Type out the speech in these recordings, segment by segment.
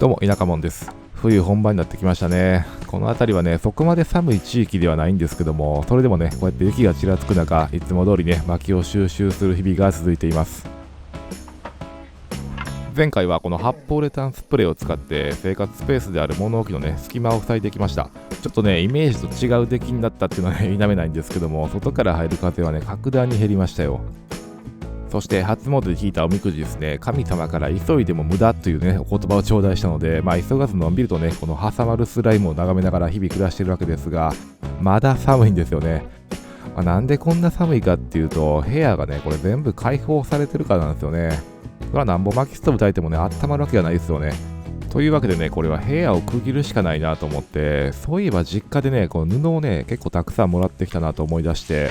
どうも、田舎もんです。冬本番になってきましたね。この辺りはね、そこまで寒い地域ではないんですけども、それでもね、こうやって雪がちらつく中、いつも通りね、薪を収集する日々が続いています。前回はこの発泡レタンスプレーを使って生活スペースである物置のね、隙間を塞いできました。ちょっとね、イメージと違う出来になったっていうのはね、否めないんですけども、外から入る風はね、格段に減りましたよ。そして初詣で引いたおみくじですね、神様から急いでも無駄というね、お言葉を頂戴したので、急がずのんびりとね、この挟まるスライムを眺めながら日々暮らしているわけですが、まだ寒いんですよね。なんでこんな寒いかっていうと、部屋がね、これ全部開放されてるからなんですよね。これはなんぼ薪ストーブ焚いてもね、温まるわけがないですよね。というわけでね、これは部屋を区切るしかないなと思って、そういえば実家でね、この布をね、結構たくさんもらってきたなと思い出して、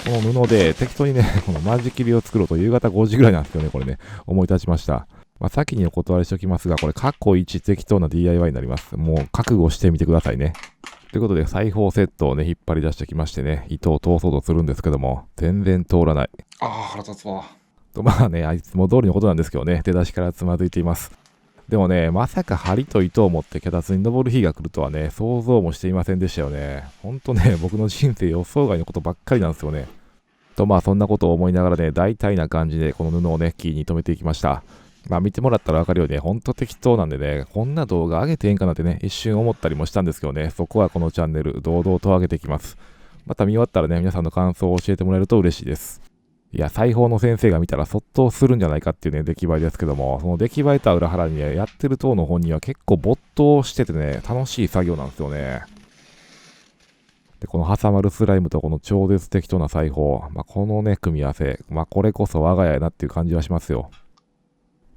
この布で適当にね、この間仕切りを作ろうと夕方5時ぐらいなんですよね、これね、思い立ちました。先にお断りしておきますが、これ、過去一適当な DIY になります。もう、覚悟してみてくださいね。ということで、裁縫セットをね、引っ張り出してきましてね、糸を通そうとするんですけども、全然通らない。腹立つわ。と、あいつも通りのことなんですけどね、出だしからつまずいています。でもね、まさか針と糸を持って脚立に登る日が来るとはね、想像もしていませんでしたよね。ほんとね、僕の人生予想外のことばっかりなんですよね。とそんなことを思いながらね、大体な感じでこの布をね、キーに留めていきました。見てもらったらわかるようにね、ほんと適当なんでね、こんな動画上げてええんかなってね、一瞬思ったりもしたんですけどね、そこはこのチャンネル、堂々と上げていきます。また見終わったらね、皆さんの感想を教えてもらえると嬉しいです。いや、裁縫の先生が見たらそっとするんじゃないかっていうね、出来栄えですけども、その出来栄えとは裏腹にね、やってる党の本人は結構没頭しててね、楽しい作業なんですよね。で、この挟まるスライムとこの超絶適当な裁縫、このね、組み合わせ、これこそ我が家やなっていう感じはしますよ。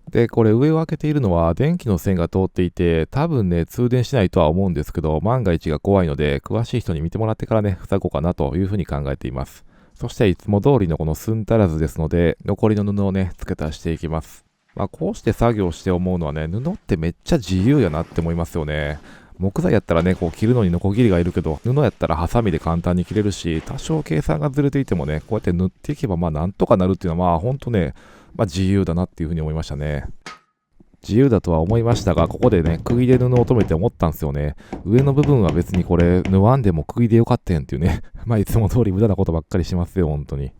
で、これ上を開けているのは電気の線が通っていて、多分ね、通電しないとは思うんですけど、万が一が怖いので、詳しい人に見てもらってからね、塞ごうかなというふうに考えています。そしていつも通りのこの寸足らずですので、残りの布をね、付け足していきます。こうして作業して思うのはね、布ってめっちゃ自由やなって思いますよね。木材やったらね、こう切るのにノコギリがいるけど、布やったらハサミで簡単に切れるし、多少計算がずれていてもね、こうやって縫っていけばなんとかなるっていうのはほんとね、自由だなっていうふうに思いましたね。自由だとは思いましたが、ここでね、釘で布を留めて思ったんですよね。上の部分は別にこれ、縫わんでも釘でよかったやんっていうね。いつも通り無駄なことばっかりしますよ、本当に。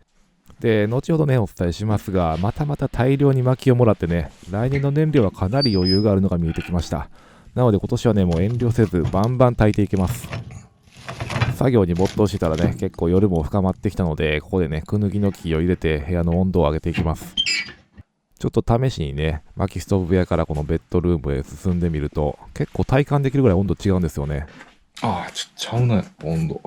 で、後ほどね、お伝えしますが、また大量に薪をもらってね、来年の燃料はかなり余裕があるのが見えてきました。なので今年はね、もう遠慮せず、バンバン炊いていきます。作業に没頭してたらね、結構夜も深まってきたので、ここでね、くぬぎの木を入れて部屋の温度を上げていきます。ちょっと試しにね、薪ストーブ部屋からこのベッドルームへ進んでみると、結構体感できるぐらい温度違うんですよね。ちゃうな、温度。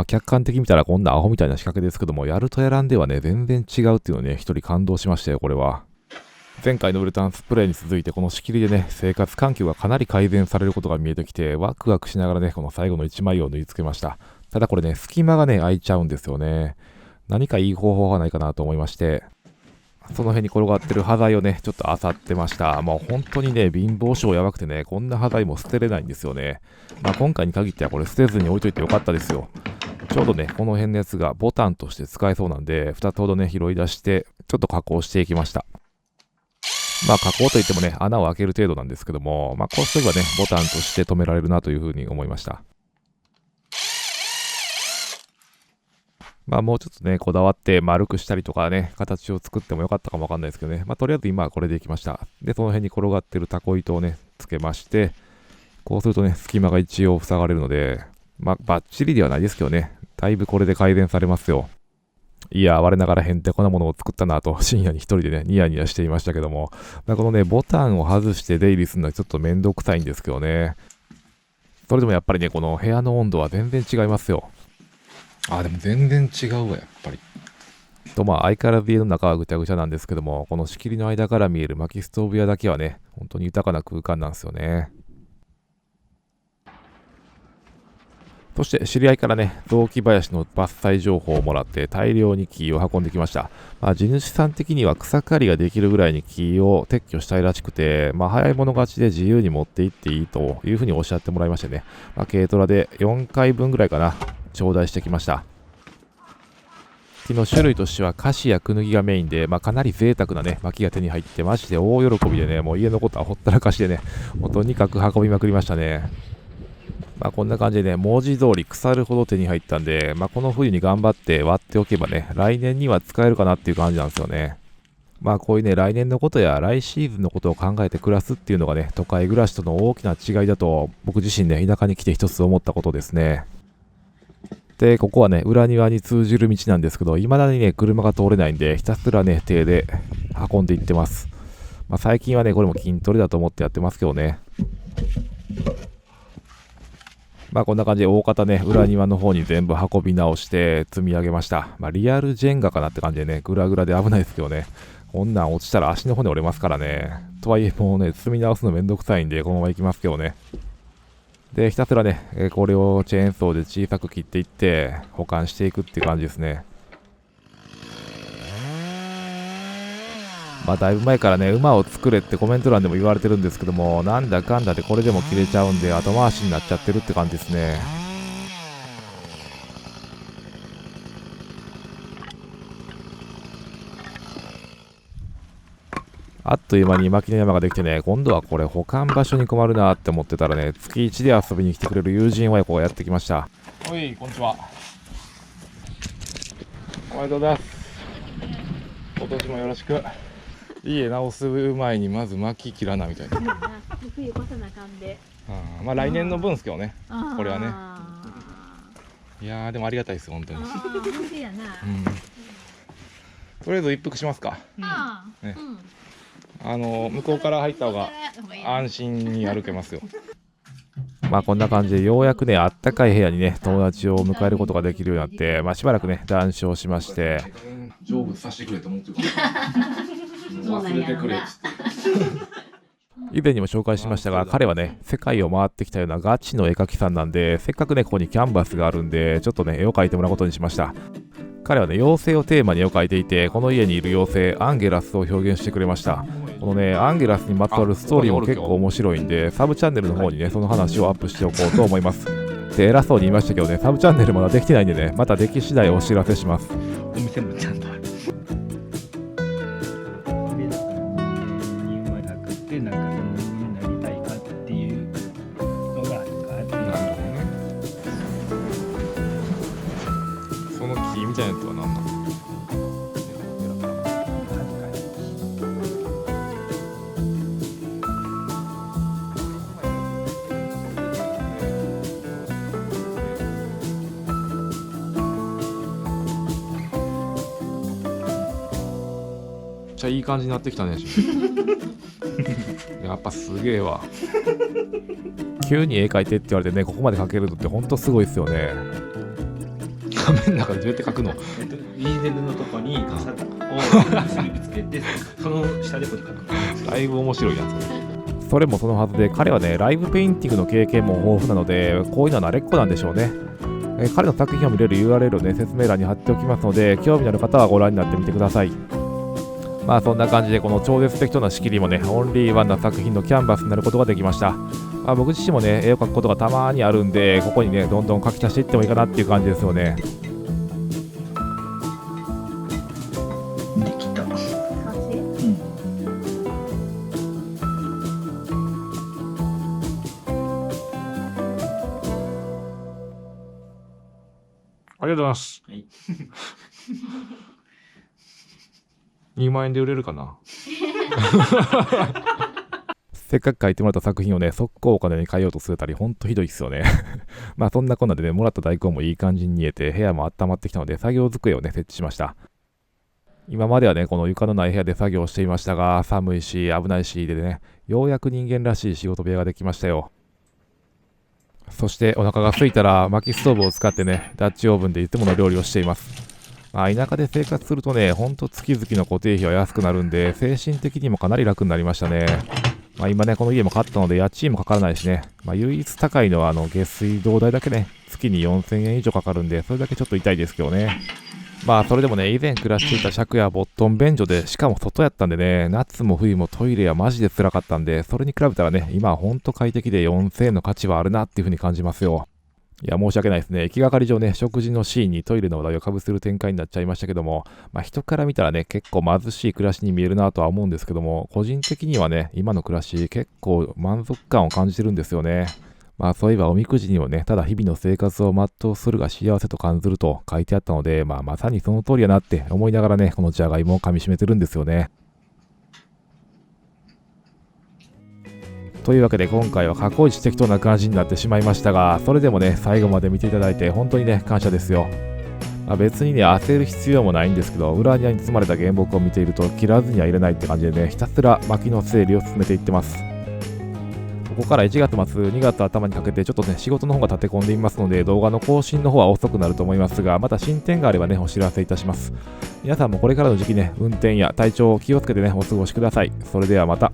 客観的に見たらこんなアホみたいな仕掛けですけども、やるとやらんではね、全然違うっていうのね、一人感動しましたよ、これは。前回のウレタンスプレーに続いて、この仕切りでね、生活環境がかなり改善されることが見えてきて、ワクワクしながらね、この最後の1枚を縫い付けました。ただこれね、隙間がね、空いちゃうんですよね。何かいい方法がないかなと思いまして、その辺に転がってる端材をね、ちょっと漁ってました。本当にね、貧乏症やばくてね、こんな端材も捨てれないんですよね。今回に限ってはこれ捨てずに置いといてよかったですよ。ちょうどね、この辺のやつがボタンとして使えそうなんで、2つほどね、拾い出して、ちょっと加工していきました。加工といってもね、穴を開ける程度なんですけども、こうすればね、ボタンとして止められるなというふうに思いました。もうちょっとね、こだわって丸くしたりとかね、形を作ってもよかったかもわかんないですけどね。とりあえず今はこれでいきました。で、その辺に転がってるタコ糸をね、つけまして、こうするとね、隙間が一応塞がれるので、バッチリではないですけどね、だいぶこれで改善されますよ。いや、我ながらへんてこなものを作ったなと、深夜に一人でね、ニヤニヤしていましたけども、このね、ボタンを外して出入りするのはちょっとめんどくさいんですけどね。それでもやっぱりね、この部屋の温度は全然違いますよ。でも全然違うわ、やっぱり。と相変わらず家の中はぐちゃぐちゃなんですけども、この仕切りの間から見える薪ストーブ屋だけはね、本当に豊かな空間なんですよね。そして知り合いからね、雑木林の伐採情報をもらって大量に木を運んできました。地主さん的には草刈りができるぐらいに木を撤去したいらしくて、早い者勝ちで自由に持って行っていいというふうにおっしゃってもらいましてね、軽トラで4回分ぐらいかな、頂戴してきました。薪の種類としてはカシやクヌギがメインで、かなり贅沢なね、薪が手に入って、マジで大喜びでね、もう家のことはほったらかしでね、もうとにかく運びまくりましたね。こんな感じでね、文字通り腐るほど手に入ったんで、この冬に頑張って割っておけばね、来年には使えるかなっていう感じなんですよね。こういうね、来年のことや来シーズンのことを考えて暮らすっていうのがね、都会暮らしとの大きな違いだと、僕自身ね、田舎に来て一つ思ったことですね。で、ここはね、裏庭に通じる道なんですけど、未だにね、車が通れないんで、ひたすらね、手で運んでいってます。最近はね、これも筋トレだと思ってやってますけどね。こんな感じで大方ね、裏庭の方に全部運び直して積み上げました。リアルジェンガかなって感じでね、グラグラで危ないですけどね。こんなん落ちたら足の骨折れますからね。とはいえもうね、積み直すのめんどくさいんで、このまま行きますけどね。で、ひたすらね、これをチェーンソーで小さく切っていって、保管していくっていう感じですね。だいぶ前からね、馬を作れってコメント欄でも言われてるんですけども、なんだかんだでこれでも切れちゃうんで、後回しになっちゃってるって感じですね。あっという間に薪の山ができてね、今度はこれ保管場所に困るなって思ってたらね、月1で遊びに来てくれる友人親子がやってきました。はい、こんにちは。おめでとうございます。今年もよろしく。家直す前にまず薪切らなみたいな。冬越さなあかんで。来年の分ですけどね。これはね。いやーでもありがたいです本当に。やな。とりあえず一服しますか。ね。向こうから入った方が安心に歩けますよ。こんな感じでようやくね、あったかい部屋にね、友達を迎えることができるようになって、しばらくね、談笑しまして。成仏させてくれと思ってるから。忘れてくれっつって。以前にも紹介しましたが、彼はね、世界を回ってきたようなガチの絵描きさんなんで、せっかくね、ここにキャンバスがあるんで、ちょっとね、絵を描いてもらうことにしました。彼はね、妖精をテーマに絵を描いていて、この家にいる妖精、アンゲラスを表現してくれました。このね、アンゲラスにまつわるストーリーも結構面白いんで、サブチャンネルの方にね、その話をアップしておこうと思います。で、偉そうに言いましたけどね、サブチャンネルまだできてないんでね、またでき次第お知らせします。お店もちゃんとある。なんかそのになりたいかっていうのがあるかっていう。なるほどね。その木みたいなやつは何なの？めっちゃいい感じになってきたね。やっぱすげえわ。急に絵描いてって言われてね、ここまで描けるのってほんとすごいですよね。画面の中でどうやって描くの？イーゼルのとこに傘を結びつけて、その下でこうやって描く。だいぶ面白いやつ。それもそのはずで、彼はね、ライブペインティングの経験も豊富なので、こういうのは慣れっこなんでしょうね。彼の作品を見れる URL をね、説明欄に貼っておきますので、興味のある方はご覧になってみてください。そんな感じでこの超絶的な仕切りもね、オンリーワンな作品のキャンバスになることができました。僕自身もね、絵を描くことがたまにあるんで、ここにね、どんどん描き足していってもいいかなっていう感じですよね。できた。ありがとうございます。はい。2万円で売れるかな。せっかく描いてもらった作品をね、速攻お金に変えようとするたり、ほんとひどいっすよね。そんなこんなでね、もらった大根もいい感じに煮えて、部屋も温まってきたので、作業机をね、設置しました。今まではね、この床のない部屋で作業していましたが、寒いし、危ないしでね、ようやく人間らしい仕事部屋ができましたよ。そしてお腹が空いたら、薪ストーブを使ってね、ダッチオーブンでいつもの料理をしています。田舎で生活するとね、ほんと月々の固定費は安くなるんで、精神的にもかなり楽になりましたね。今ね、この家も買ったので、家賃もかからないしね。唯一高いのは、下水道代だけね、月に4000円以上かかるんで、それだけちょっと痛いですけどね。それでもね、以前暮らしていた借家はボットン便所で、しかも外やったんでね、夏も冬もトイレはマジで辛かったんで、それに比べたらね、今はほんと快適で4000円の価値はあるなっていう風に感じますよ。いや、申し訳ないですね。行きがかり上ね、食事のシーンにトイレの話題をかぶせる展開になっちゃいましたけども、人から見たらね、結構貧しい暮らしに見えるなとは思うんですけども、個人的にはね、今の暮らし、結構満足感を感じてるんですよね。そういえばおみくじにもね、ただ日々の生活を全うするが幸せと感じると書いてあったので、まさにその通りやなって思いながらね、このじゃがいもを噛み締めてるんですよね。というわけで今回は過去一適当な感じになってしまいましたが、それでもね、最後まで見ていただいて本当にね、感謝ですよ。別にね、焦る必要もないんですけど、裏庭に積まれた原木を見ていると切らずにはいれないって感じでね、ひたすら薪の整理を進めていってます。ここから1月末、2月頭にかけてちょっとね、仕事の方が立て込んでいますので、動画の更新の方は遅くなると思いますが、また進展があればね、お知らせいたします。皆さんもこれからの時期ね、運転や体調を気をつけてね、お過ごしください。それではまた。